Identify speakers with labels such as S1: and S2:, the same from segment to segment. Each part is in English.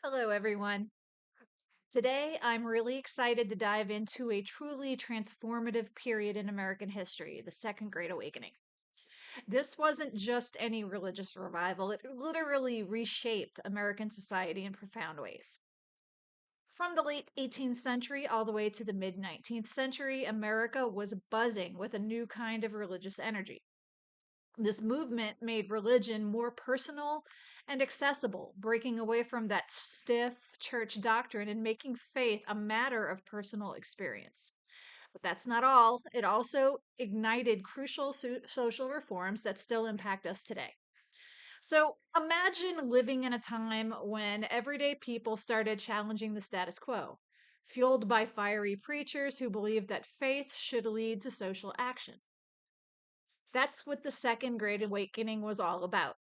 S1: Hello, everyone. Today, I'm really excited to dive into a truly transformative period in American history, the Second Great Awakening. This wasn't just any religious revival, it literally reshaped American society in profound ways. From the late 18th century all the way to the mid 19th century, America was buzzing with a new kind of religious energy. This movement made religion more personal and accessible, breaking away from that stiff church doctrine and making faith a matter of personal experience. But that's not all. It also ignited crucial social reforms that still impact us today. So imagine living in a time when everyday people started challenging the status quo, fueled by fiery preachers who believed that faith should lead to social action. That's what the Second Great Awakening was all about.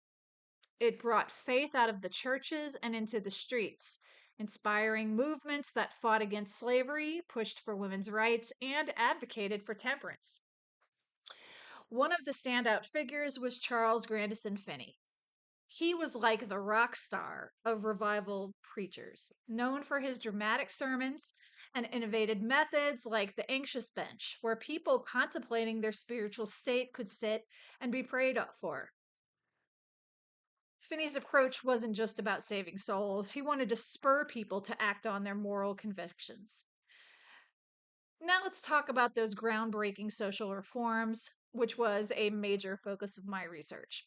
S1: It brought faith out of the churches and into the streets, inspiring movements that fought against slavery, pushed for women's rights, and advocated for temperance. One of the standout figures was Charles Grandison Finney. He was like the rock star of revival preachers, known for his dramatic sermons and innovative methods like the anxious bench, where people contemplating their spiritual state could sit and be prayed up for. Finney's approach wasn't just about saving souls, he wanted to spur people to act on their moral convictions. Now let's talk about those groundbreaking social reforms, which was a major focus of my research.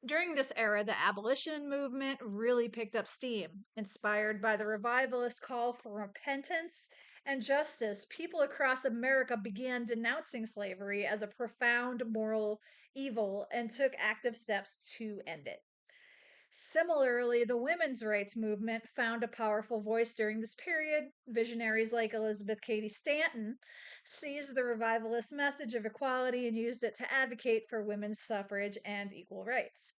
S1: During this era, the abolition movement really picked up steam. Inspired by the revivalist call for repentance and justice, people across America began denouncing slavery as a profound moral evil and took active steps to end it. Similarly, the women's rights movement found a powerful voice during this period. Visionaries like Elizabeth Cady Stanton seized the revivalist message of equality and used it to advocate for women's suffrage and equal rights.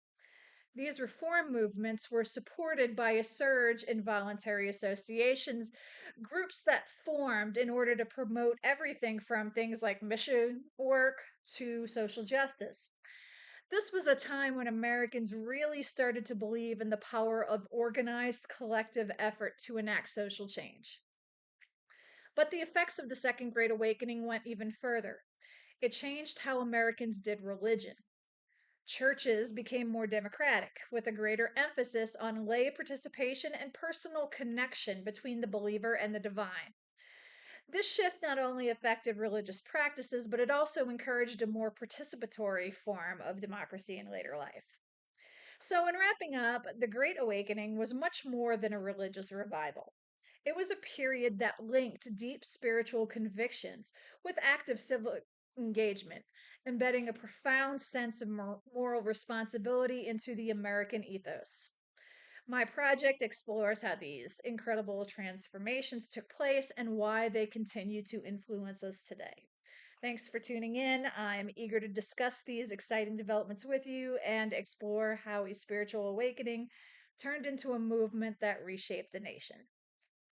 S1: These reform movements were supported by a surge in voluntary associations, groups that formed in order to promote everything from things like mission work to social justice. This was a time when Americans really started to believe in the power of organized collective effort to enact social change. But the effects of the Second Great Awakening went even further. It changed how Americans did religion. Churches became more democratic, with a greater emphasis on lay participation and personal connection between the believer and the divine. This shift not only affected religious practices, but it also encouraged a more participatory form of democracy in later life. So, in wrapping up, the Great Awakening was much more than a religious revival. It was a period that linked deep spiritual convictions with active civil engagement, embedding a profound sense of moral responsibility into the American ethos. My project explores how these incredible transformations took place and why they continue to influence us today. Thanks for tuning in. I'm eager to discuss these exciting developments with you and explore how a spiritual awakening turned into a movement that reshaped a nation.